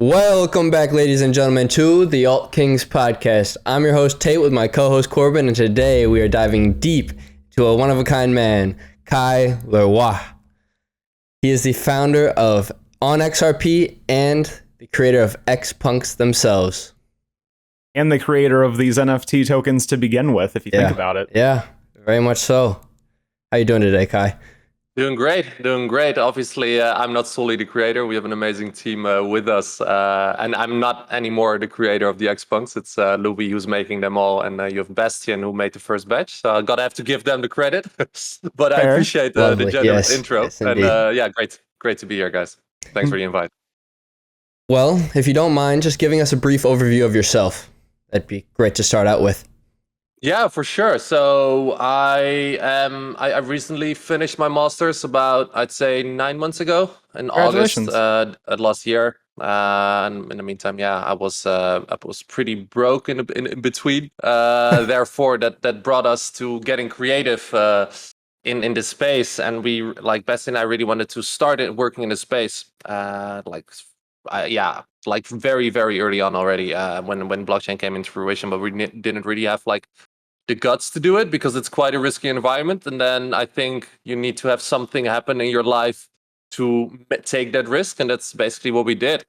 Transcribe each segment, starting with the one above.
Welcome back, ladies and gentlemen, to the Alt Kings podcast. I'm your host, Tate, with my co-host, Corbin, and today we are diving deep to a one-of-a-kind man, Kaj Leroy. He is the founder of onXRP and the creator of XPUNKS themselves. And the creator of these NFT tokens to begin with, if you think about it. Yeah, very much so. How you doing today, Kaj? Doing great. Obviously, I'm not solely the creator. We have an amazing team with us. And I'm not anymore the creator of the XPUNKS. It's Louis who's making them all. And you have Bastian who made the first batch. So I gotta have to give them the credit. But I appreciate the generous intro. Yes, and great to be here, guys. Thanks for the invite. Well, if you don't mind, just giving us a brief overview of yourself. That'd be great to start out with. Yeah, for sure. So I recently finished my master's about, I'd say, 9 months ago in August last year. And in the meantime, I was pretty broke in between. Therefore, that brought us to getting creative in this space. And we, like Bessie and I, really wanted to start working in the space. Like very, very early on already when blockchain came into fruition, but we didn't really have like the guts to do it because it's quite a risky environment. And then I think you need to have something happen in your life to take that risk. And that's basically what we did.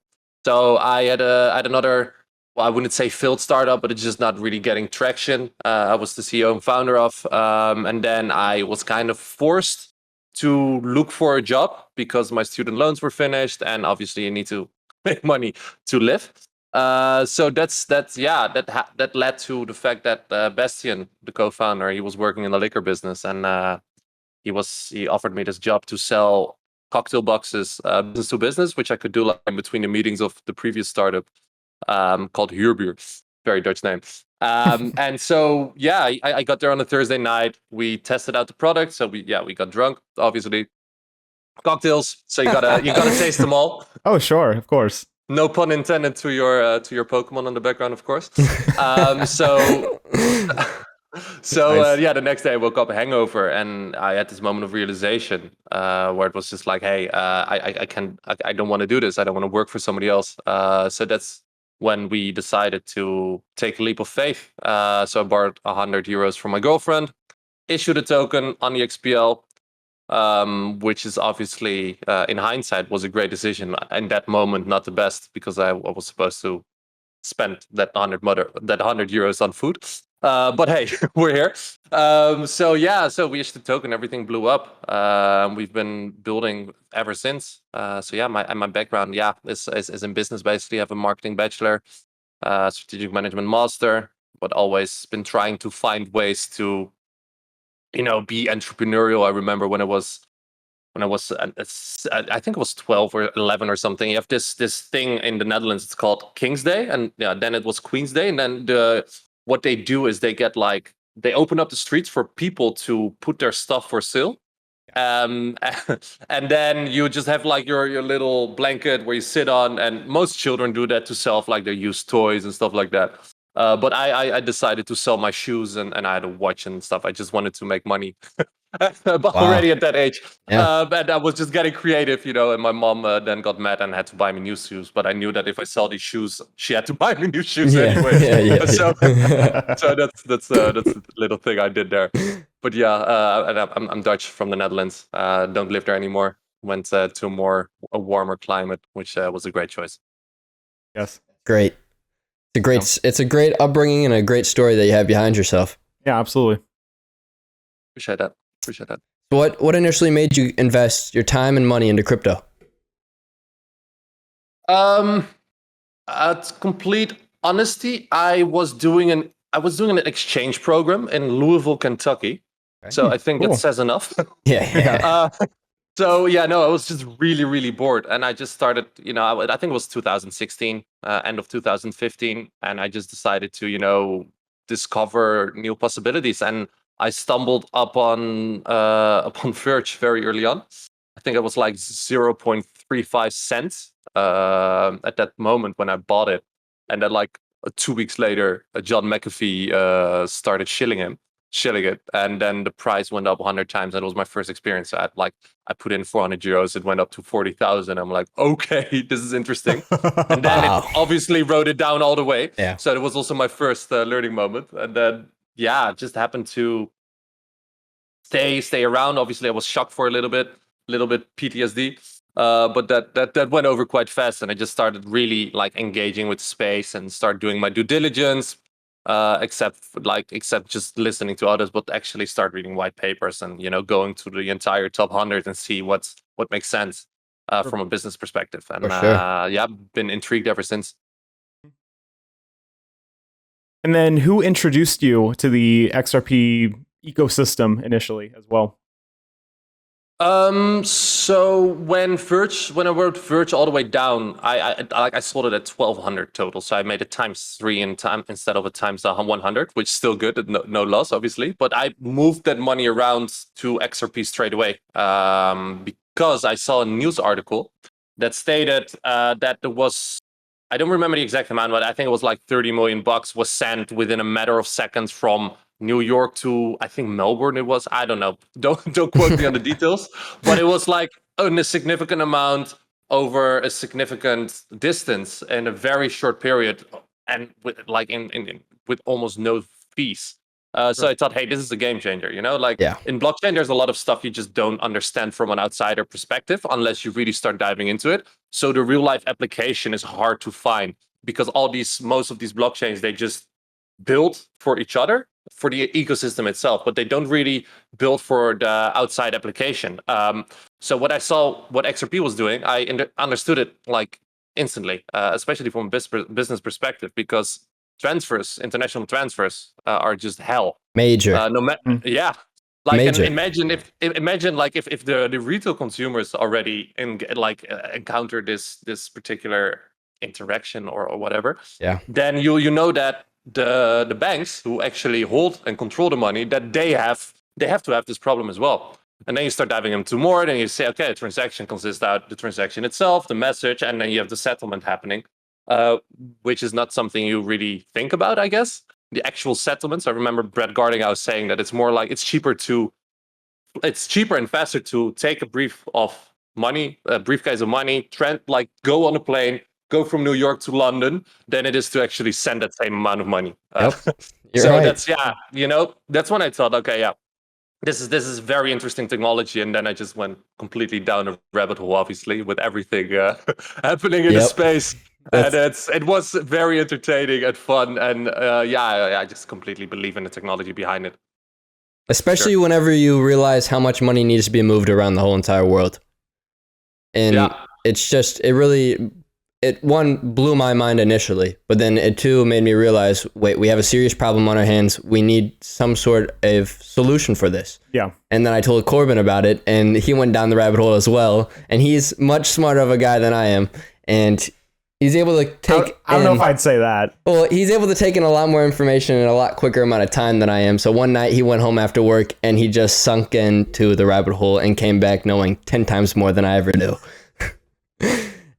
So I had another, well, I wouldn't say failed startup, but it's just not really getting traction. I was the CEO and founder of, and then I was kind of forced to look for a job because my student loans were finished. And obviously you need to make money to live. So that led to the fact that Bastian, the co-founder, he was working in the liquor business, and he offered me this job to sell cocktail boxes, business to business, which I could do like in between the meetings of the previous startup called Huurbuur, very Dutch name. And so I got there on a Thursday night. We tested out the product, so we got drunk, obviously. Cocktails, so you gotta taste them all. Oh, sure, of course. No pun intended to your Pokemon in the background, of course. Nice. The next day I woke up hangover, and I had this moment of realization where it was just like, hey, I don't want to do this. I don't want to work for somebody else. So that's when we decided to take a leap of faith. So I borrowed €100 from my girlfriend, issued a token on the XPL. Which is obviously, in hindsight, was a great decision. In that moment, not the best, because I was supposed to spend that €100 on food. But hey, we're here. So we issued the token. Everything blew up. We've been building ever since. My background, is in business. Basically, I have a marketing bachelor, strategic management master, but always been trying to find ways to be entrepreneurial. I remember when I was, I think it was 12 or 11 or something. You have this thing in the Netherlands. It's called King's Day, and then it was Queen's Day, and then what they do is they open up the streets for people to put their stuff for sale. And then you just have like your little blanket where you sit on, and most children do that to sell like their used toys and stuff like that. But I decided to sell my shoes, and I had a watch and stuff. I just wanted to make money. But already at that age. And I was just getting creative, and my mom then got mad and had to buy me new shoes. But I knew that if I sell these shoes, she had to buy me new shoes anyway. So that's a little thing I did there. But and I'm Dutch from the Netherlands. Don't live there anymore. Went to a warmer climate, which was a great choice. Yes. Great. It's a great upbringing and a great story that you have behind yourself. Yeah, absolutely. Appreciate that. What initially made you invest your time and money into crypto? At complete honesty, I was doing an exchange program in Louisville, Kentucky. Okay. So I think that says enough. I was just really, really bored. And I just started, I think it was 2016, end of 2015. And I just decided to, discover new possibilities. And I stumbled upon Verge very early on. I think it was like 0.35 cents at that moment when I bought it. And then like 2 weeks later, John McAfee started shilling him. shilling it, and then the price went up 100 times. That was my first experience. I put in 400 euros, it went up to 40,000. I'm like, okay, this is interesting. And then it obviously wrote it down all the way. Yeah. So it was also my first learning moment. And then it just happened to stay around. Obviously, I was shocked for a little bit PTSD. But that went over quite fast, and I just started really like engaging with space and start doing my due diligence. Except just listening to others, but actually start reading white papers and going to the entire top 100 and see what makes sense from a business perspective. And I've been intrigued ever since. And then who introduced you to the XRP ecosystem initially as well? So when I wrote Verge all the way down, I sold it at 1,200 total. So I made it times3 instead of a times 100, which is still good, no loss, obviously. But I moved that money around to XRP straight away, because I saw a news article that stated that there was, I don't remember the exact amount, but I think it was like 30 million bucks was sent within a matter of seconds from New York to, I think, Melbourne it was. I don't know. Don't quote me on the details. But it was like a significant amount over a significant distance in a very short period, and with with almost no fees. So I thought, hey, this is a game changer. In blockchain, there's a lot of stuff you just don't understand from an outsider perspective unless you really start diving into it. So the real life application is hard to find because most of these blockchains, they just build for each other, for the ecosystem itself, but they don't really build for the outside application. So what I saw, what XRP was doing, I understood it like instantly, especially from a business perspective, because international transfers are just hell. Major. Yeah. Imagine if the retail consumers already encounter this particular interaction or whatever. Yeah. Then you know that the banks who actually hold and control the money, that they have to have this problem as well. And then you start diving into more, then you say, okay, a transaction consists out the transaction itself, the message, and then you have the settlement happening, which is not something you really think about, I guess. The actual settlements. I remember Brett Gardinghouse saying that it's more like it's cheaper and faster to take a briefcase of money, go on a plane, go from New York to London, than it is to actually send that same amount of money. You're right. That's when I thought, okay, yeah, this is very interesting technology. And then I just went completely down a rabbit hole, obviously, with everything happening in the space. And it was very entertaining and fun. And I just completely believe in the technology behind it. Especially whenever you realize how much money needs to be moved around the whole entire world. And it's just, it one blew my mind initially, but then it two made me realize, wait, we have a serious problem on our hands. We need some sort of solution for this. Yeah. And then I told Corbin about it, and he went down the rabbit hole as well. And he's much smarter of a guy than I am. And he's able to take I don't know if I'd say that. Well, he's able to take in a lot more information in a lot quicker amount of time than I am. So one night he went home after work and he just sunk into the rabbit hole and came back knowing 10 times more than I ever knew.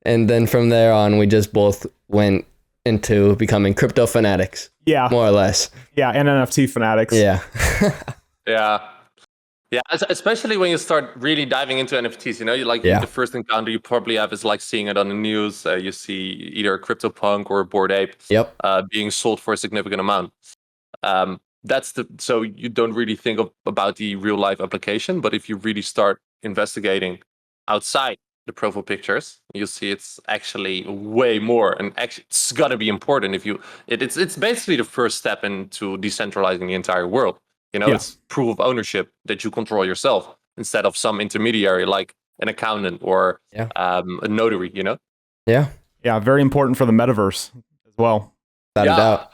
And then from there on, we just both went into becoming crypto fanatics. Yeah. More or less. Yeah, and NFT fanatics. Yeah. Yeah, especially when you start really diving into NFTs, the first encounter you probably have is like seeing it on the news. You see either a CryptoPunk or a Bored Ape being sold for a significant amount. So you don't really think about the real life application, but if you really start investigating outside the profile pictures, you see it's actually way more, and actually it's gonna be important it's basically the first step into decentralizing the entire world. It's proof of ownership that you control yourself instead of some intermediary like an accountant or a notary. Yeah, very important for the metaverse as well. Without a doubt.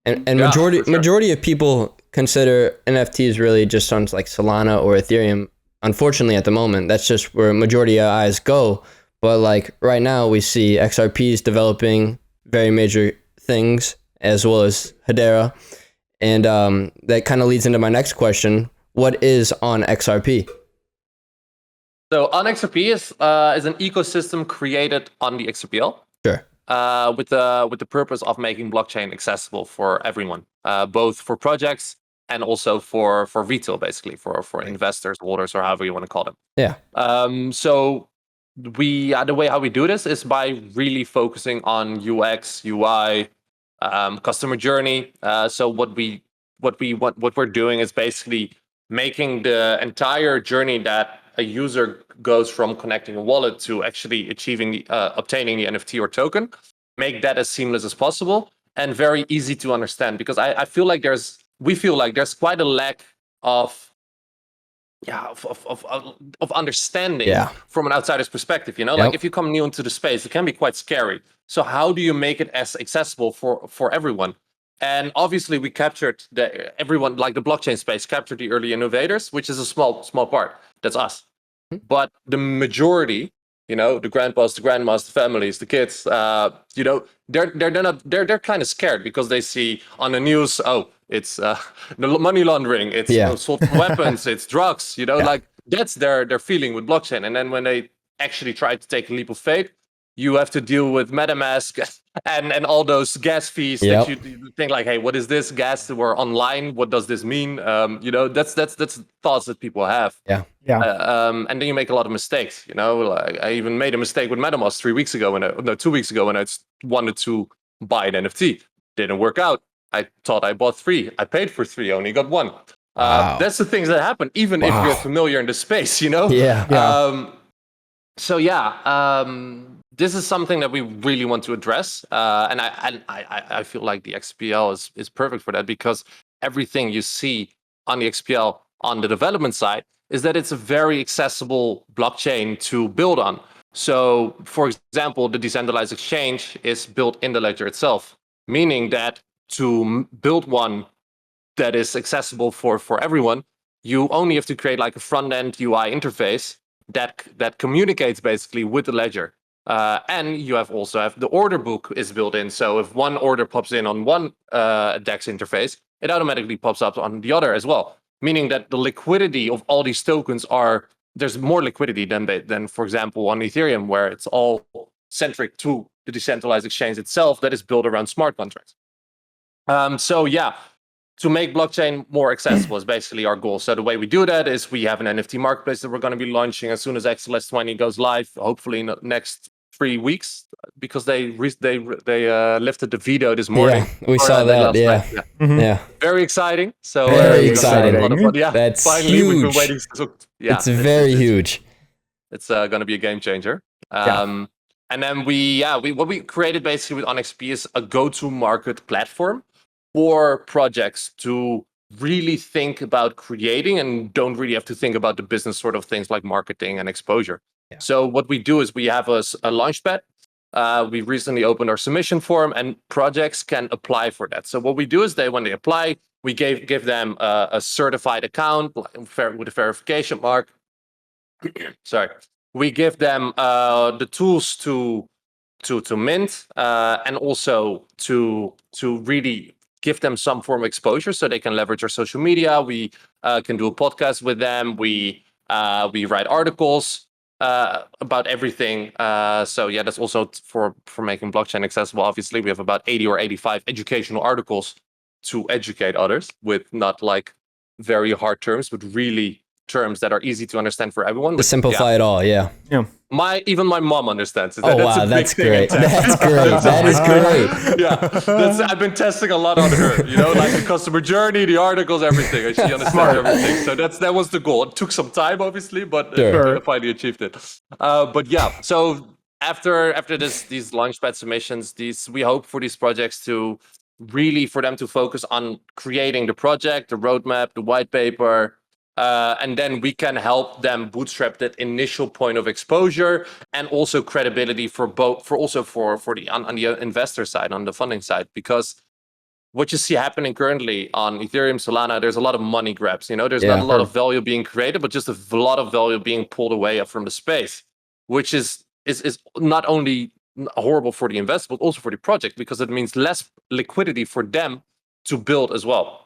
And majority of people consider NFTs really just on like Solana or Ethereum. Unfortunately, at the moment, that's just where majority of eyes go. But like right now, we see XRPs developing very major things, as well as Hedera. And that kind of leads into my next question. What is onXRP? So onXRP is an ecosystem created on the XRPL. Sure. With the purpose of making blockchain accessible for everyone, both for projects and also for retail, basically for investors, holders, or however you want to call them. Yeah. So the way how we do this is by really focusing on UX, UI, customer journey. So what we're doing is basically making the entire journey that a user goes from connecting a wallet to actually achieving obtaining the NFT or token, make that as seamless as possible and very easy to understand. Because we feel like there's quite a lack of understanding from an outsider's perspective. Like if you come new into the space, it can be quite scary. So how do you make it as accessible for everyone? And obviously we captured everyone, like the blockchain space captured the early innovators, which is a small part. That's us. But the majority, the grandpas, the grandmas, the families, the kids, they're kind of scared because they see on the news, it's money laundering, it's assault weapons, it's drugs, like that's their feeling with blockchain. And then when they actually try to take a leap of faith, you have to deal with MetaMask and all those gas fees that you think like, hey, what is this gas? We're online. What does this mean? That's thoughts that people have. And then you make a lot of mistakes. Like I even made a mistake with MetaMask 2 weeks ago when I wanted to buy an NFT. Didn't work out. I thought I bought 3. I paid for 3. Only got 1. That's the things that happen, even if you're familiar in the space. This is something that we really want to address, and I feel like the XPL is perfect for that, because everything you see on the XPL on the development side is that it's a very accessible blockchain to build on. So, for example, the decentralized exchange is built in the ledger itself, meaning that to build one that is accessible for everyone, you only have to create like a front-end UI interface that communicates basically with the ledger. And you also have the order book is built in. So if one order pops in on one DEX interface, it automatically pops up on the other as well. Meaning that the liquidity of all these tokens there's more liquidity than, for example, on Ethereum, where it's all centric to the decentralized exchange itself that is built around smart contracts. To make blockchain more accessible is basically our goal. So the way we do that is we have an NFT marketplace that we're going to be launching as soon as XLS 20 goes live, hopefully in the next 3 weeks, because they lifted the veto this morning. Yeah, we saw that. Yeah. Very exciting. So very exciting. That's finally, huge. we've been waiting. It's very huge. It's going to be a game changer. And then what we created basically with onXRP is a go-to-market platform for projects to really think about creating and don't really have to think about the business sort of things like marketing and exposure. So what we do is we have a launchpad. We recently opened our submission form, and projects can apply for that. So what we do is when they apply, we give them a certified account with a verification mark. Sorry. We give them the tools to mint and also to really give them some form of exposure so they can leverage our social media. We can do a podcast with them. We write articles about everything. That's also for making blockchain accessible. Obviously, we have about 80 or 85 educational articles to educate others with not like very hard terms, but really terms that are easy to understand for everyone. To simplify it all, yeah. Even my mom understands it. Wow, that's great. That's great. That is great. I've been testing a lot on her, like the customer journey, the articles, everything. And she understands everything. So that was the goal. It took some time, obviously, but I finally achieved it. So after these launchpad submissions, we hope for these projects to really for them to focus on creating the project, the roadmap, the white paper, and then we can help them bootstrap that initial point of exposure and also credibility for the investor side, on the funding side. Because what you see happening currently on Ethereum, Solana, there's a lot of money grabs. There's not a lot of value being created, but just a lot of value being pulled away from the space, which is not only horrible for the investor, but also for the project, because it means less liquidity for them to build as well.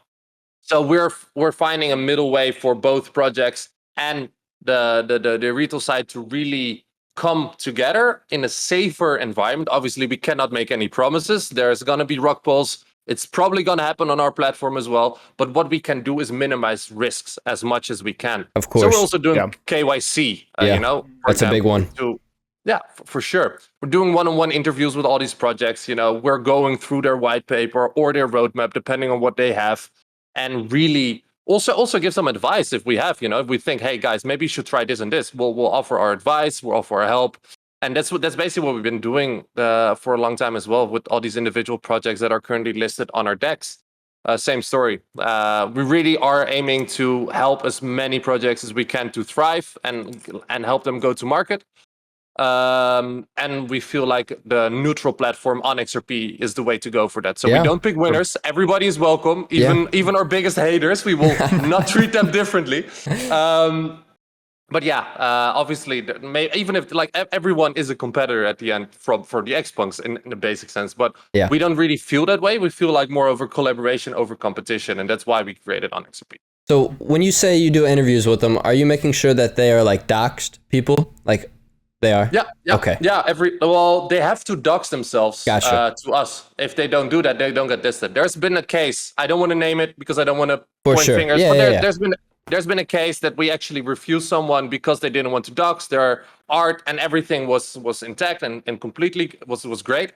So we're finding a middle way for both projects and the retail side to really come together in a safer environment. Obviously, we cannot make any promises. There's going to be rug pulls. It's probably going to happen on our platform as well. But what we can do is minimize risks as much as we can. Of course. So we're also doing KYC, you know, for that's example, a big one. Yeah, for sure. We're doing one-on-one interviews with all these projects. You know, we're going through their white paper or their roadmap, depending on what they have, and really also give some advice if we have. You know, if we think, hey guys, maybe you should try this and this, we'll offer our advice, we'll offer our help, and that's basically what we've been doing for a long time as well with all these individual projects that are currently listed on our DEX. Same story. We really are aiming to help as many projects as we can to thrive and help them go to market. And we feel like the neutral platform onXRP is the way to go for that. So we don't pick winners. Everybody is welcome, even our biggest haters. We will not treat them differently. But yeah, obviously, even if like everyone is a competitor at the end for the XPUNKS in the basic sense, but we don't really feel that way. We feel like more over collaboration over competition, and that's why we created onXRP. So when you say you do interviews with them, are you making sure that they are like doxed people? Like they are? Yeah. Okay. Yeah. They have to dox themselves to us. If they don't do that, they don't get listed. There's been a case. I don't want to name it because I don't want to point fingers. There's been a case that we actually refused someone because they didn't want to dox. Their art and everything was intact and completely was great.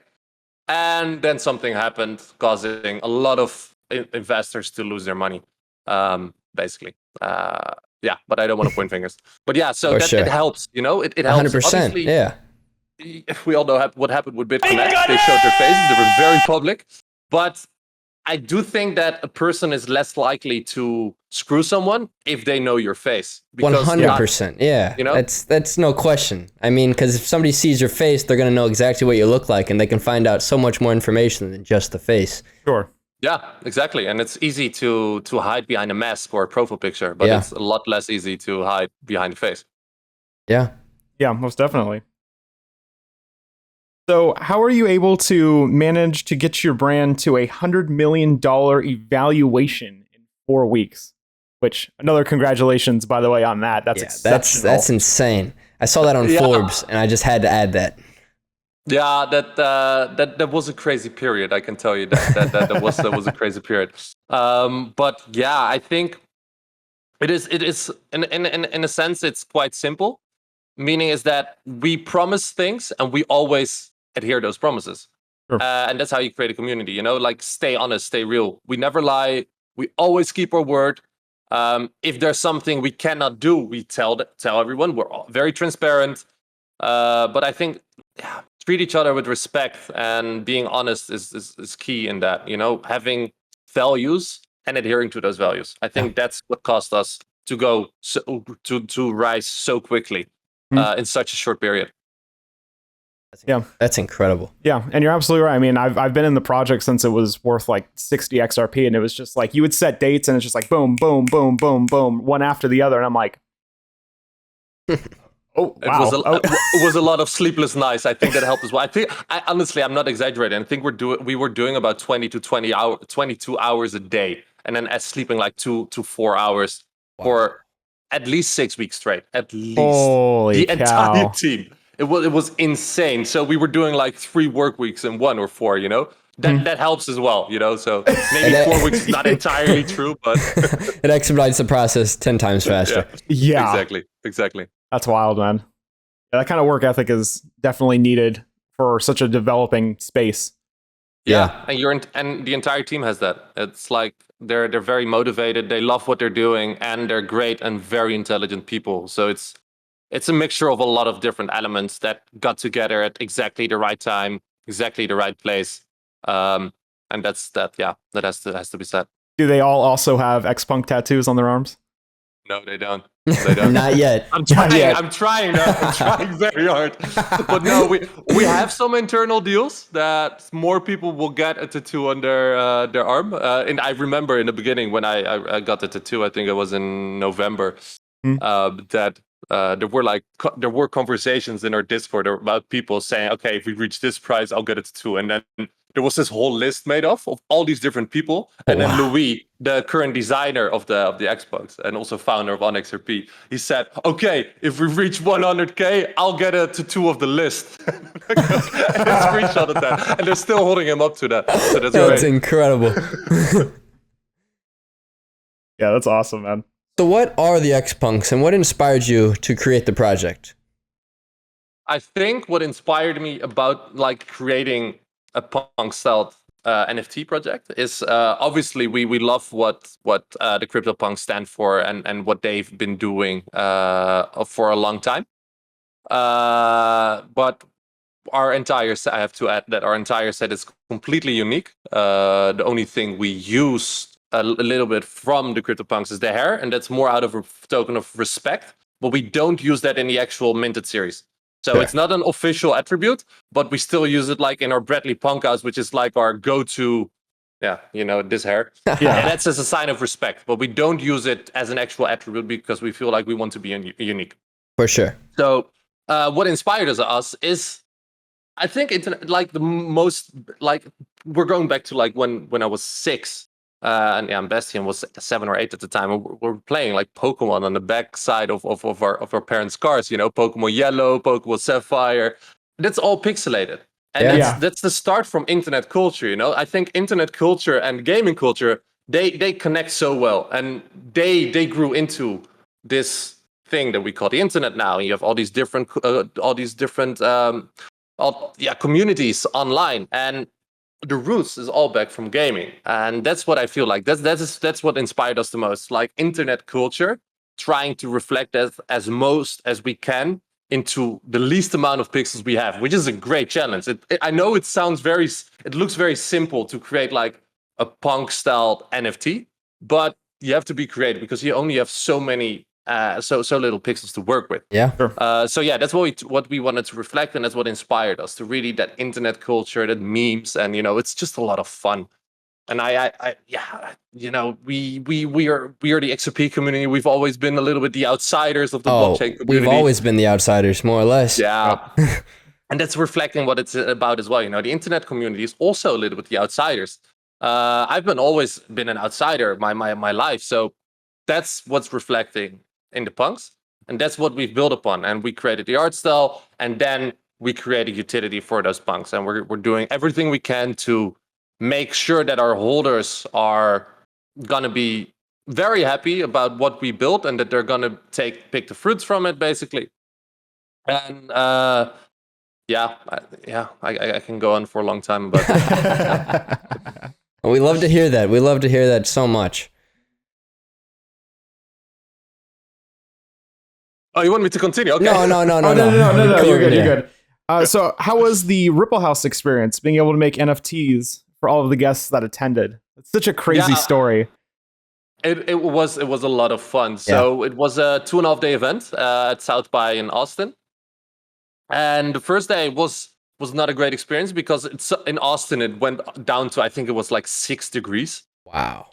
And then something happened, causing a lot of investors to lose their money. Basically. Yeah, but I don't want to point fingers. But yeah, so it helps, you know, it helps. 100%. Obviously, yeah. If we all know what happened with BitConnect, they showed their faces, they were very public. But I do think that a person is less likely to screw someone if they know your face. 100%. Yeah, you know? That's no question. I mean, because if somebody sees your face, they're going to know exactly what you look like, and they can find out so much more information than just the face. Sure. Yeah, exactly. And it's easy to hide behind a mask or a profile picture, but it's a lot less easy to hide behind the face. Yeah. Yeah, most definitely. So how are you able to manage to get your brand to $100 million evaluation in 4 weeks? Which, another congratulations, by the way, on that. That's exceptional. That's insane. I saw that on Forbes, and I just had to add that. Yeah, that was a crazy period. I can tell you that was a crazy period. But yeah, I think it is in a sense it's quite simple. Meaning is that we promise things and we always adhere those promises. Sure. And that's how you create a community. You know, like stay honest, stay real. We never lie. We always keep our word. If there's something we cannot do, we tell everyone. We're all very transparent. But I think treat each other with respect and being honest is key in that, you know, having values and adhering to those values. I think that's what caused us to go to rise so quickly in such a short period. That's incredible. Yeah, and you're absolutely right. I mean, I've been in the project since it was worth like 60 XRP, and it was just like you would set dates and it's just like boom, boom, boom, boom, boom, one after the other, and I'm like, oh, wow. It was a lot of sleepless nights. I think that helped as well. Honestly, I'm not exaggerating. I think we were doing about 22 hours a day, and then sleeping like 2 to 4 hours for at least 6 weeks straight. At least. Holy the cow. entire team. It was insane. So we were doing like 3 work weeks in 1 or 4. You know. That helps as well, you know. So maybe 4 weeks is not entirely true, but it expedites the process 10 times faster. Yeah. Exactly. That's wild, man. Yeah, that kind of work ethic is definitely needed for such a developing space. Yeah. And the entire team has that. It's like they're very motivated. They love what they're doing, and they're great and very intelligent people. So it's a mixture of a lot of different elements that got together at exactly the right time, exactly the right place. And that has to be said. Do they all also have XPunk tattoos on their arms? No, they don't. They don't. Not yet. I'm trying. I'm trying very hard. But no, we have some internal deals that more people will get a tattoo on their arm. And I remember in the beginning when I got the tattoo, I think it was in November, that there were conversations in our Discord about people saying, okay, if we reach this price, I'll get a tattoo. And then there was this whole list made of all these different people, and then Louis, the current designer of the XPUNKS and also founder of onXRP, he said, "Okay, if we reach 100K, I'll get a tattoo of the list." And they screenshotted that, and they're still holding him up to that. So that's great. Incredible. Yeah, that's awesome, man. So what are the XPUNKS and what inspired you to create the project? I think what inspired me about like creating a punk style NFT project is obviously we love what the CryptoPunks stand for and what they've been doing for a long time. But our entire set, I have to add that our entire set is completely unique. The only thing we use a little bit from the CryptoPunks is the hair, and that's more out of a token of respect. But we don't use that in the actual minted series. So it's not an official attribute, but we still use it like in our Bradley Punk House, which is like our go-to, this hair. And that's as a sign of respect. But we don't use it as an actual attribute because we feel like we want to be unique. For sure. So what inspired us is, I think it's like the most, like we're going back to like when I was 6. And Bastian was 7 or 8 at the time. We're playing like Pokemon on the back side of our parents' cars. Pokemon Yellow, Pokemon Sapphire. That's all pixelated, and that's the start from internet culture. I think internet culture and gaming culture they connect so well, and they grew into this thing that we call the internet now. You have all these different communities online, and the roots is all back from gaming, and that's what I feel like. That's what inspired us the most. Like internet culture, trying to reflect that as most as we can into the least amount of pixels we have, which is a great challenge. I know it looks very simple to create like a punk style NFT, but you have to be creative because you only have so many. So little pixels to work with. Yeah. Sure. That's what we wanted to reflect, and that's what inspired us to really that internet culture, that memes, and it's just a lot of fun. And we are the XRP community. We've always been a little bit the outsiders of the blockchain community. We've always been the outsiders, more or less. Yeah. And that's reflecting what it's about as well. The internet community is also a little bit the outsiders. I've always been an outsider my life, so that's what's reflecting in the punks, and that's what we've built upon. And we created the art style, and then we created utility for those punks, and we're doing everything we can to make sure that our holders are gonna be very happy about what we built, and that they're gonna pick the fruits from it, basically. And I can go on for a long time, but we love to hear that. We love to hear that so much. Oh, you want me to continue? Okay. No. You're good. You're good. So, how was the Ripple House experience? Being able to make NFTs for all of the guests that attended. It's such a crazy story. It was a lot of fun. So it was a 2.5 day event at South by in Austin, and the first day was not a great experience because it's in Austin. It went down to, I think it was like 6 degrees. Wow.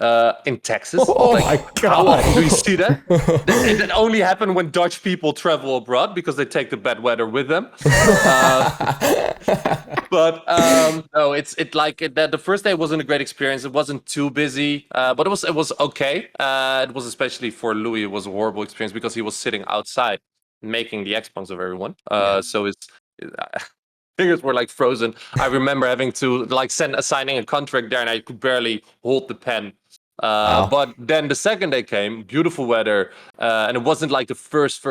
In Texas. Oh my God. How often do you see that? It only happened when Dutch people travel abroad because they take the bad weather with them. But no, the first day wasn't a great experience. It wasn't too busy, but it was okay. It was, especially for Louis, it was a horrible experience because he was sitting outside making the XPUNKS of everyone. So it's fingers were like frozen. I remember having to like signing a contract there, and I could barely hold the pen. But then the second day came, beautiful weather, and it wasn't like the first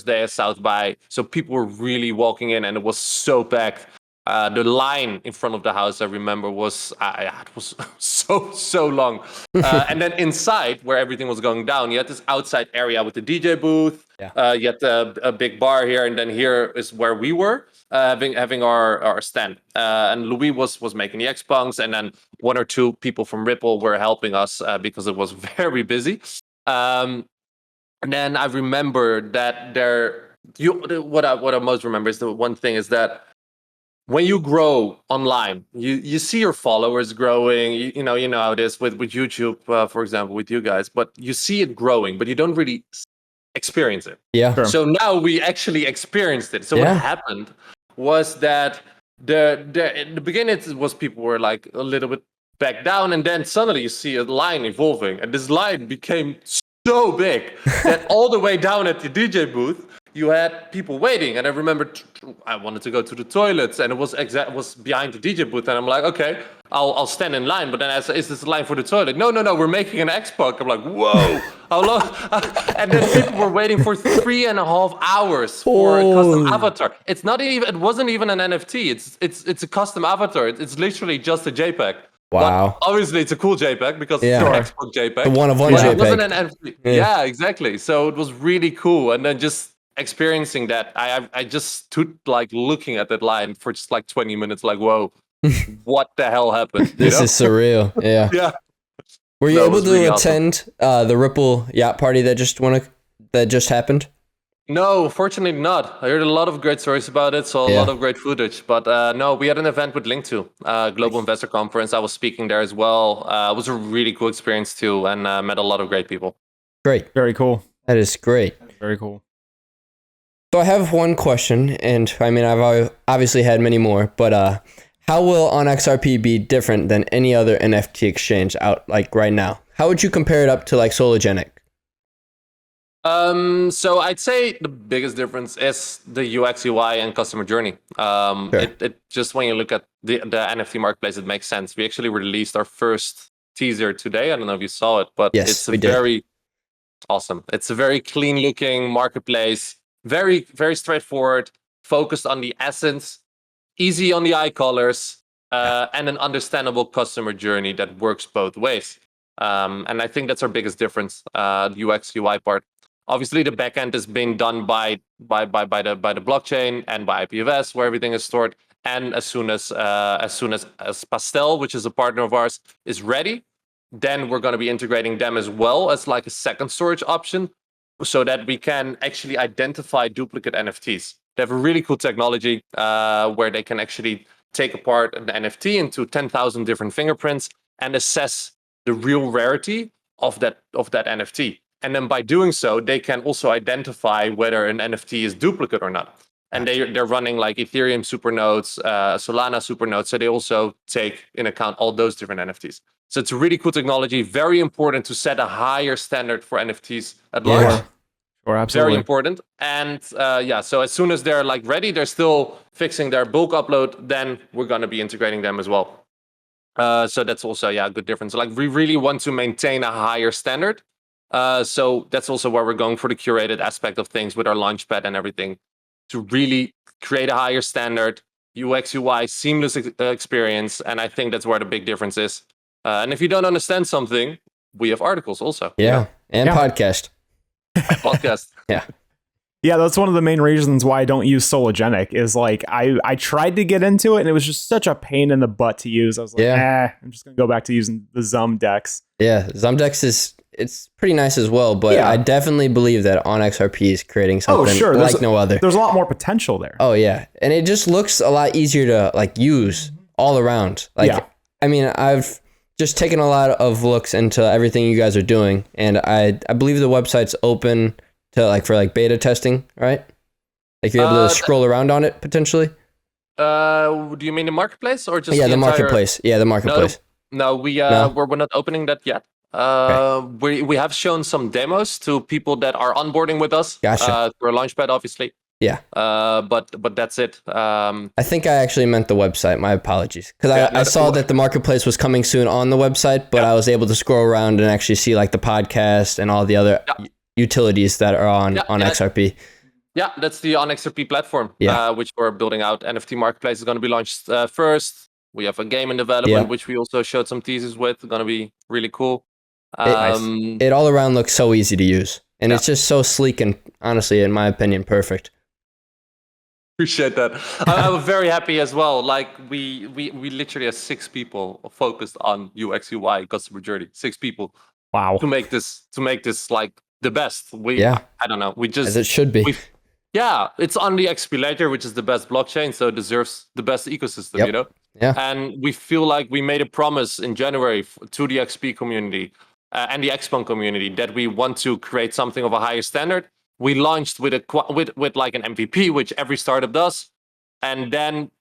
day at South by, so people were really walking in, and it was so packed. The line in front of the house, I remember, was it was so long. And then inside, where everything was going down, you had this outside area with the DJ booth. Yeah. You had a big bar here, and then here is where we were having our stand. And Louis was making the XPUNKS, and then 1 or 2 people from Ripple were helping us because it was very busy. And then I remember that what I most remember is the one thing is that when you grow online, you see your followers growing. You know how it is with YouTube, for example, with you guys. But you see it growing, but you don't really experience it. Yeah. Sure. So now we actually experienced it. So what happened was that in the beginning it was people were like a little bit back down, and then suddenly you see a line evolving, and this line became so big that all the way down at the DJ booth you had people waiting. And I remember I wanted to go to the toilets, and it was behind the DJ booth, and I'm like, okay, I'll stand in line. But then I said, is this a line for the toilet? No, we're making an XPUNK. I'm like, whoa, how long? And then people were waiting for 3.5 hours for a custom avatar. It's not even. It wasn't even an NFT. It's a custom avatar. It's literally just a JPEG. Wow. But obviously, it's a cool JPEG because it's an XPUNK JPEG. The one of one JPEG. It wasn't an NFT. Yeah, exactly. So it was really cool. And then just experiencing that, I just stood like looking at that line for just like 20 minutes, like, whoa, what the hell happened? This is surreal. Yeah. Yeah. Were you able to attend the Ripple yacht party that just happened? No, fortunately not. I heard a lot of great stories about it, saw a lot of great footage. But no, we had an event with Link2, Global Investor Conference. I was speaking there as well. It was a really cool experience too, and met a lot of great people. Great. Very cool. That is great. Very cool. So I have one question, and I mean, I've obviously had many more, but how will onXRP be different than any other NFT exchange out like right now? How would you compare it up to like Sologenic? So I'd say the biggest difference is the UX, UI, and customer journey. It just when you look at the NFT marketplace, it makes sense. We actually released our first teaser today. I don't know if you saw it, but it's very awesome. It's a very clean looking marketplace, very, very straightforward, focused on the essence, easy on the eye colors, and an understandable customer journey that works both ways. And I think that's our biggest difference, the UX, UI part. Obviously, the backend is being done by the blockchain and by IPFS, where everything is stored. And as soon as Pastel, which is a partner of ours, is ready, then we're going to be integrating them as well as like a second storage option, so that we can actually identify duplicate NFTs. They have a really cool technology where they can actually take apart an NFT into 10,000 different fingerprints and assess the real rarity of that NFT. And then by doing so, they can also identify whether an NFT is duplicate or not. And they're running like Ethereum supernodes, Solana supernodes. So they also take in account all those different NFTs. So it's a really cool technology. Very important to set a higher standard for NFTs at large. Or absolutely. Very important. And so as soon as they're like ready, they're still fixing their bulk upload. Then we're going to be integrating them as well. So that's also a good difference. Like we really want to maintain a higher standard. So that's also where we're going for the curated aspect of things with our launchpad and everything, to really create a higher standard, UX, UI, seamless experience. And I think that's where the big difference is. And if you don't understand something, we have articles also. And podcast. Podcast. Yeah, that's one of the main reasons why I don't use Sologenic is like I tried to get into it and it was just such a pain in the butt to use. I was like, I'm just going to go back to using the Zumdex. Yeah, Zumdex it's pretty nice as well, but I definitely believe that onXRP is creating something like no other. There's a lot more potential there. Oh yeah, and it just looks a lot easier to like use all around. Like, I mean, I've just taken a lot of looks into everything you guys are doing, and I believe the website's open to for beta testing, right? Like you're able to scroll around on it potentially. Do you mean the marketplace or just the marketplace? Yeah, the marketplace. No, we're not opening that yet. We have shown some demos to people that are onboarding with us. Gotcha. Through a launchpad, obviously. Yeah. But that's it. I think I actually meant the website. My apologies, because I saw that the marketplace was coming soon on the website, but I was able to scroll around and actually see like the podcast and all the other utilities that are on XRP. Yeah, that's the onXRP platform, which we're building out. NFT marketplace is going to be launched first. We have a game in development, which we also showed some teasers with. It's going to be really cool. It all around looks so easy to use, and it's just so sleek and honestly, in my opinion, perfect. Appreciate that. I'm very happy as well. Like we literally have 6 people focused on UX, UI, customer journey. 6 people. Wow. To make this like the best. I don't know. We just, as it should be. It's on the XP Ledger, which is the best blockchain, so it deserves the best ecosystem, you know? Yeah. And we feel like we made a promise in January to the XP community and the XPUNK community that we want to create something of a higher standard. We launched with like an MVP, which every startup does. And then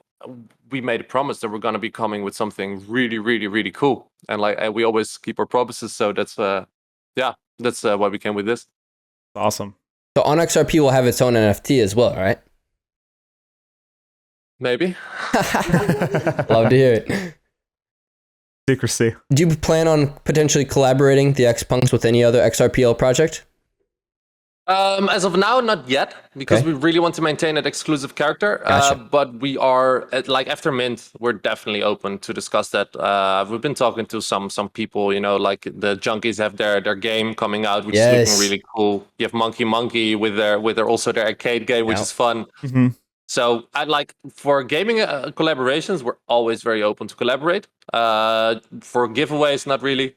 we made a promise that we're going to be coming with something really, really, really cool, and we always keep our promises. So that's why we came with this. Awesome. So onXRP will have its own NFT as well, right? Maybe. Love to hear it. Secrecy. Do you plan on potentially collaborating the XPUNKS with any other XRPL project? As of now, not yet, because we really want to maintain that exclusive character. Gotcha. But we are after Mint, we're definitely open to discuss that. We've been talking to some people, like the Junkies have their game coming out, which is looking really cool. You have Monkey with their also their arcade game, which is fun. Mm-hmm. So for gaming collaborations, we're always very open to collaborate. For giveaways, not really.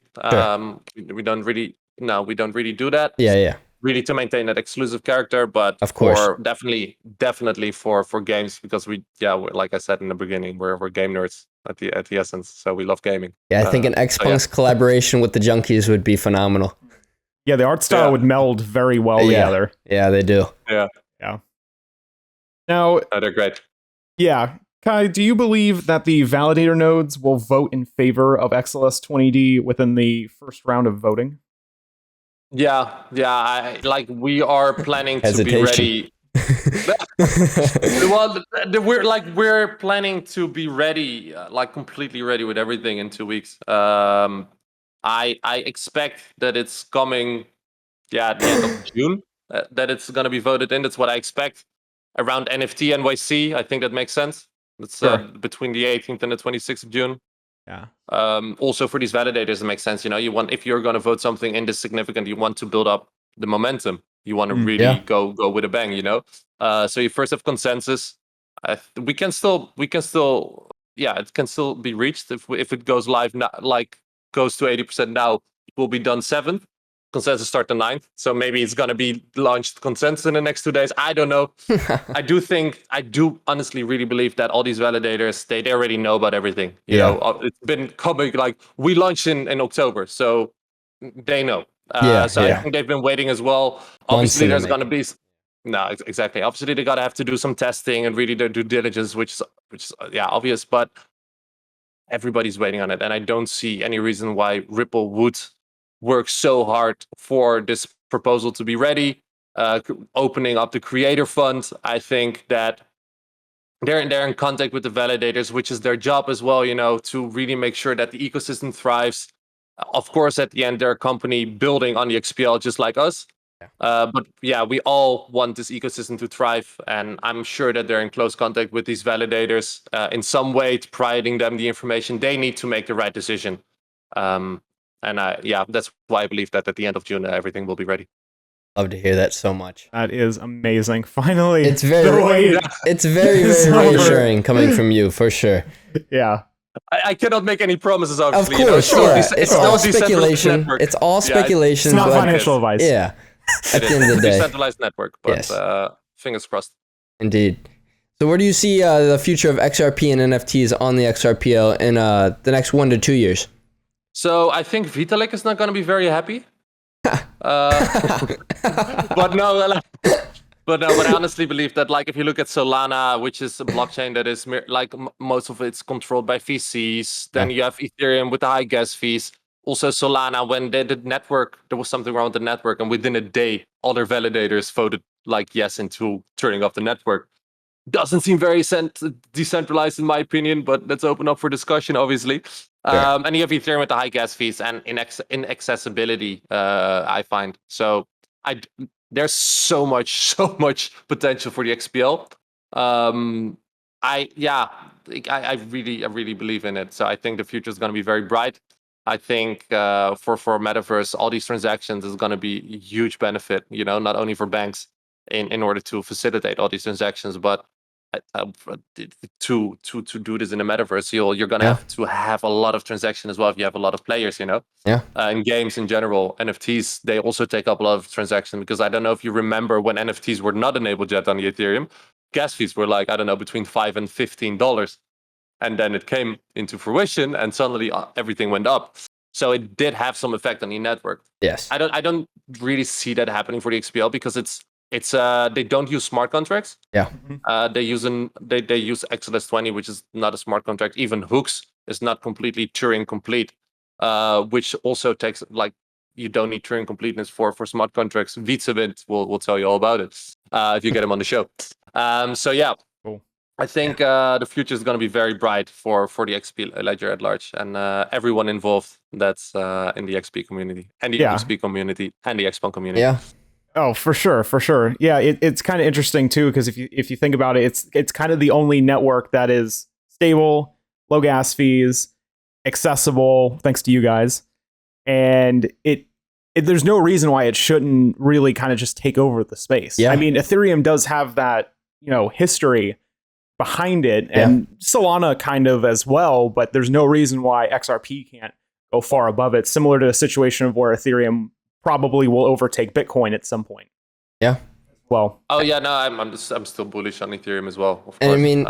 We don't really do that. Yeah. Really to maintain that exclusive character, but of course, definitely for games, because we're, like I said in the beginning, we're game nerds at the essence, so we love gaming. Yeah, I think an XPUNKS collaboration with the Junkies would be phenomenal. Yeah, the art style would meld very well together. Yeah, they do. Yeah. Now, they're great. Yeah. Kai, do you believe that the validator nodes will vote in favor of XLS20D within the first round of voting? Yeah. We are planning to be ready. Well, we're planning to be ready, completely ready with everything in 2 weeks. I expect that it's coming, at the end of June, that it's going to be voted in. That's what I expect. Around NFT NYC, I think that makes sense. It's between the 18th and the 26th of June. Yeah. Also for these validators, it makes sense. If you're going to vote something in this significant, you want to build up the momentum. You want to really go with a bang. So you first have consensus. We can still, it can still be reached if it goes live now, goes to 80% now. It will be done 7th. Consensus start the 9th, so maybe it's gonna be launched consensus in the next 2 days. I don't know. I do honestly really believe that all these validators, they already know about everything. You know, it's been coming, we launched in October, so they know. I think they've been waiting as well. Obviously, there's gonna be exactly. Obviously, they gotta have to do some testing and really their due diligence, which is obvious. But everybody's waiting on it, and I don't see any reason why Ripple would work so hard for this proposal to be ready. Opening up the creator fund, I think that they're in contact with the validators, which is their job as well, to really make sure that the ecosystem thrives. Of course, at the end, they're a company building on the XPL just like us. But we all want this ecosystem to thrive, and I'm sure that they're in close contact with these validators in some way, providing them the information they need to make the right decision. And that's why I believe that at the end of June, everything will be ready. Love to hear that so much. That is amazing. Finally, it's very reassuring coming from you, for sure. Yeah. I cannot make any promises, obviously. Of course, it's all speculation. It's all speculation. It's not financial advice. Yeah. At the end of the day. Decentralized network, but fingers crossed. Indeed. So where do you see the future of XRP and NFTs on the XRPL in the next 1 to 2 years? So I think Vitalik is not going to be very happy. But I honestly believe that, if you look at Solana, which is a blockchain that is most of it's controlled by VCs, then you have Ethereum with the high gas fees. Also Solana, when they did network, there was something wrong with the network, and within a day, other validators voted yes into turning off the network. Doesn't seem very decentralized in my opinion, but let's open up for discussion, obviously. And you have Ethereum with the high gas fees and inaccessibility, I find. So there's so much potential for the XPL. I really believe in it. So I think the future is going to be very bright. I think for Metaverse, all these transactions is going to be a huge benefit, not only for banks in order to facilitate all these transactions, but to do this in the Metaverse, you're going to have to have a lot of transactions as well if you have a lot of players, in games in general. NFTs, they also take up a lot of transactions, because I don't know if you remember when NFTs were not enabled yet on the Ethereum, gas fees were between $5 and $15. And then it came into fruition, and suddenly everything went up. So it did have some effect on the network. Yes. I don't really see that happening for the XPL, because it's it's they don't use smart contracts. Yeah. They use XLS20, which is not a smart contract. Even hooks is not completely Turing complete, which also takes like you don't need Turing completeness for smart contracts. Vitsabit will tell you all about it if you get him on the show. So yeah, Cool. I think the future is going to be very bright for the XP ledger at large, and everyone involved that's in the XP community and the XP community and the XPUNK community. Yeah. Oh, for sure, for sure. Yeah, it's kind of interesting too, because if you think about it, it's kind of the only network that is stable, low gas fees, accessible, thanks to you guys, and there's no reason why it shouldn't really kind of just take over the space. Yeah. I mean, Ethereum does have that, history behind it, and Solana kind of as well, but there's no reason why XRP can't go far above it, similar to a situation of where Ethereum probably will overtake Bitcoin at some point. Yeah. Well. Oh yeah, no, I'm still bullish on Ethereum as well. Of course. And I mean,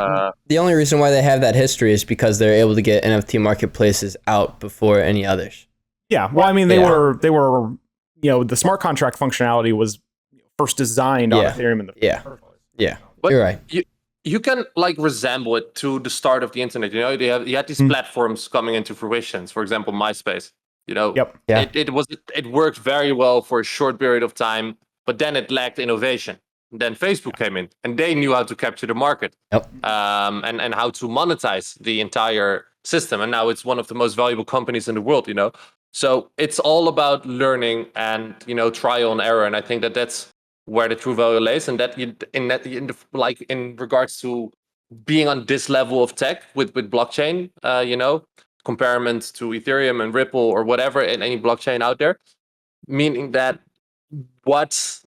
the only reason why they have that history is because they're able to get NFT marketplaces out before any others. Yeah. Well, I mean, they were the smart contract functionality was first designed on Ethereum in the first place. Yeah. But you're right. You can like resemble it to the start of the internet. You had these platforms coming into fruition. For example, MySpace. It worked very well for a short period of time, but then it lacked innovation. Then Facebook came in, and they knew how to capture the market, and how to monetize the entire system. And now it's one of the most valuable companies in the world. So it's all about learning and trial and error. And I think that's where the true value lays, and that in regards to being on this level of tech with blockchain, comparison to Ethereum and Ripple or whatever in any blockchain out there, meaning that what's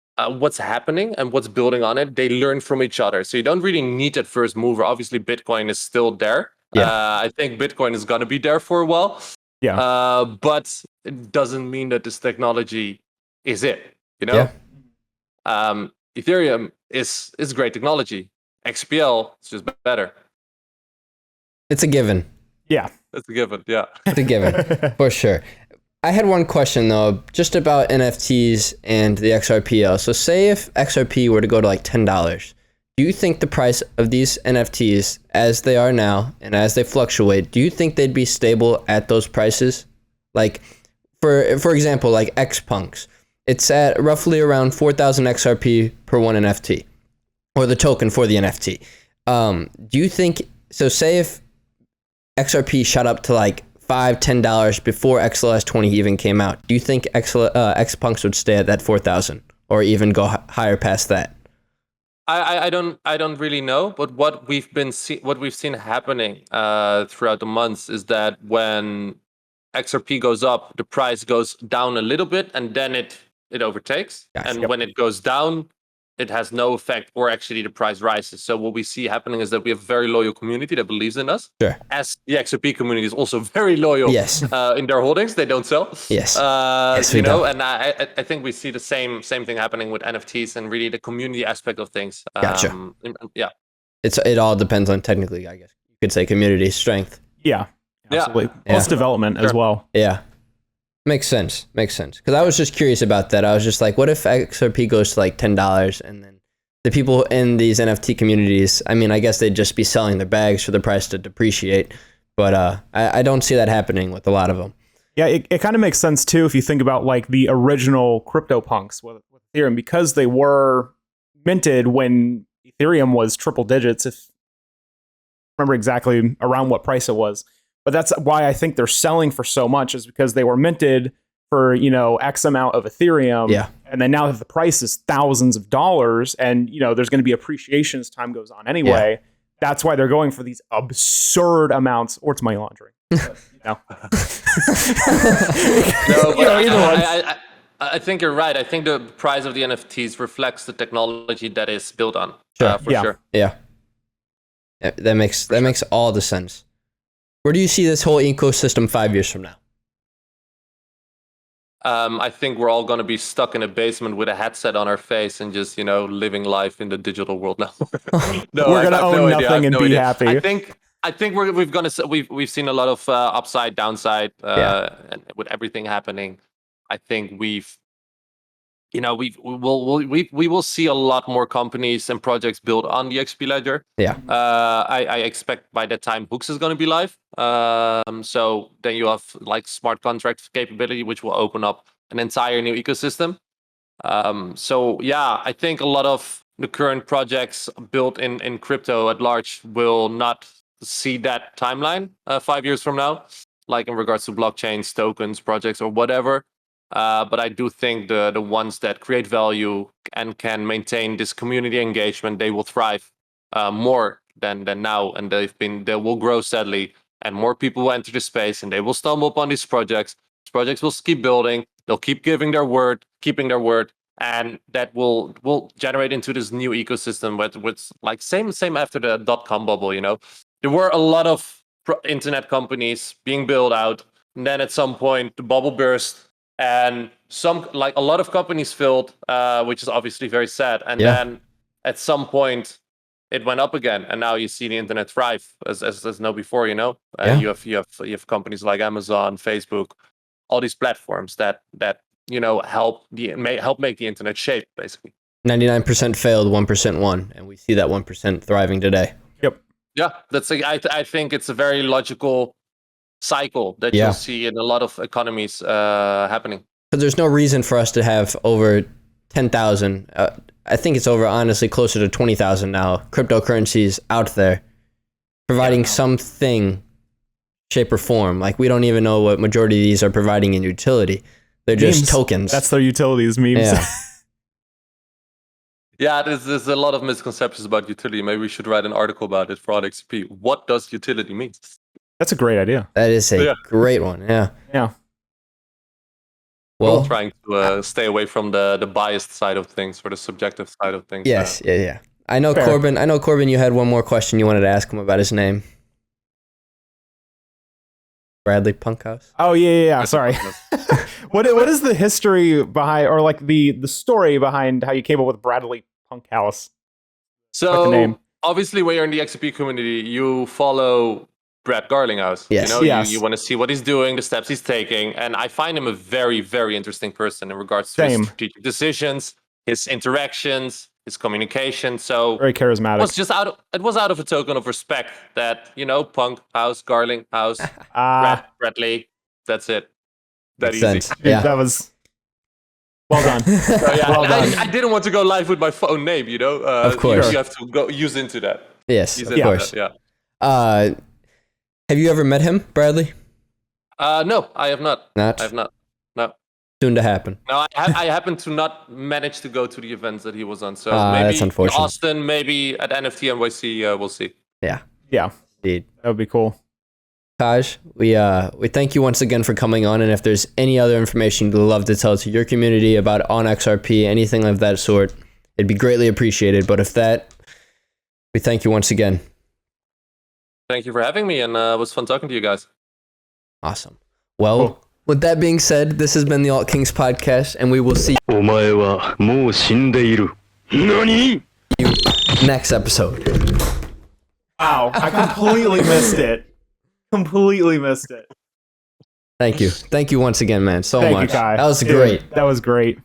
happening and what's building on it, they learn from each other. So you don't really need that first mover. Obviously, Bitcoin is still there. I think Bitcoin is going to be there for a while. But it doesn't mean that this technology is it. Ethereum is great technology. XPL is just better. It's a given. Yeah. That's a given, yeah. It's a given, for sure. I had one question, though, just about NFTs and the XRP. So say if XRP were to go to like $10, do you think the price of these NFTs, as they are now and as they fluctuate, do you think they'd be stable at those prices? Like, for example, like XPUNKS, it's at roughly around 4,000 XRP per one NFT, or the token for the NFT. Do you think, so say if XRP shot up to like $5-10 before XLS20 even came out, do you think XPUNKS would stay at that 4,000 or even go higher past that? I don't really know, but what we've seen happening throughout the months is that when XRP goes up, the price goes down a little bit, and then it overtakes. And when it goes down, it has no effect, or actually the price rises. So what we see happening is that we have a very loyal community that believes in us. Sure. As the XRP community is also very loyal in their holdings. They don't sell. Yes. And I think we see the same thing happening with NFTs and really the community aspect of things. Gotcha. Yeah. It all depends on, technically, I guess you could say, community strength. Yeah. Absolutely. Plus development as well. Yeah. Makes sense. Because I was just curious about that. I was just like, what if XRP goes to like $10 and then the people in these NFT communities, I mean, I guess they'd just be selling their bags for the price to depreciate. But I don't see that happening with a lot of them. Yeah, it kind of makes sense too if you think about like the original CryptoPunks with Ethereum, because they were minted when Ethereum was triple digits, if I remember exactly around what price it was. But that's why I think they're selling for so much, is because they were minted for, X amount of Ethereum. Yeah. And then now that the price is thousands of dollars and, there's going to be appreciation as time goes on anyway, that's why they're going for these absurd amounts, or it's money laundering. But, No, I think you're right. I think the price of the NFTs reflects the technology that is built on. Sure. Yeah. That makes all the sense. Where do you see this whole ecosystem 5 years from now? I think we're all going to be stuck in a basement with a headset on our face and just, living life in the digital world now. No, we're going to own nothing and be happy. I think we've seen a lot of upside, downside, and with everything happening. I think we've we will see a lot more companies and projects built on the XP ledger. Yeah. I expect by that time Hooks is going to be live. So then you have like smart contract capability, which will open up an entire new ecosystem. So yeah, I think a lot of the current projects built in crypto at large will not see that timeline 5 years from now, like in regards to blockchains, tokens, projects, or whatever. But I do think the ones that create value and can maintain this community engagement, they will thrive more than now, and they will grow steadily, and more people will enter the space, and they will stumble upon these projects. These projects will keep building. They'll keep giving their word, keeping their word, and that will generate into this new ecosystem with like same after the .com bubble. There were a lot of internet companies being built out, and then at some point the bubble burst, and a lot of companies failed, which is obviously very sad. And then at some point it went up again, and now you see the internet thrive as no before. You have companies like Amazon, Facebook, all these platforms that help make the internet shape, basically. 99% failed, 1% won, and we see that 1% thriving today. Yep. Yeah, I think it's a very logical cycle that you'll see in a lot of economies happening. But there's no reason for us to have over 10,000. I think it's over, honestly, closer to 20,000 now. Cryptocurrencies out there providing something, shape or form. Like, we don't even know what majority of these are providing in utility. They're just memes. tokens. That's their utilities, memes. Yeah. Yeah, there's a lot of misconceptions about utility. Maybe we should write an article about it for onXRP. What does utility mean? That's a great idea. That is a great one. Yeah. Yeah. Well, I'm trying to stay away from the biased side of things or the subjective side of things. Yes. Yeah. I know, fair. Corbin, you had one more question you wanted to ask him about his name. Bradley Punkhouse. Oh yeah. Sorry. What is the history behind, or like the story behind how you came up with Bradley Punkhouse? So the name. Obviously, when you're in the XP community, you follow Brad Garlinghouse. Yes. You want to see what he's doing, the steps he's taking, and I find him a very, very interesting person in regards to his strategic decisions, his interactions, his communication. So very charismatic. It was out of a token of respect that Punk House, Garling House, Bradley. That's it. That easy. Yeah, that was well done. So, well done. I didn't want to go live with my phone name. Of course, you have to go use into that. Yes, of course. That, have you ever met him, Bradley? No, I have not. I have not. No. Soon to happen. No, I happen to not manage to go to the events that he was on. So maybe that's unfortunate. In Austin, maybe at NFT NYC, we'll see. Yeah. Indeed. That would be cool. Kaj, we thank you once again for coming on, and if there's any other information you'd love to tell to your community about onXRP, anything of that sort, it'd be greatly appreciated. But if that, we thank you once again. Thank you for having me, and it was fun talking to you guys. Awesome. Well, with that being said, this has been the Alt Kings podcast, and we will see you next episode. Wow, I completely missed it. Thank you. Thank you once again, man. So much. Thank you, Kai. That was great. That was great.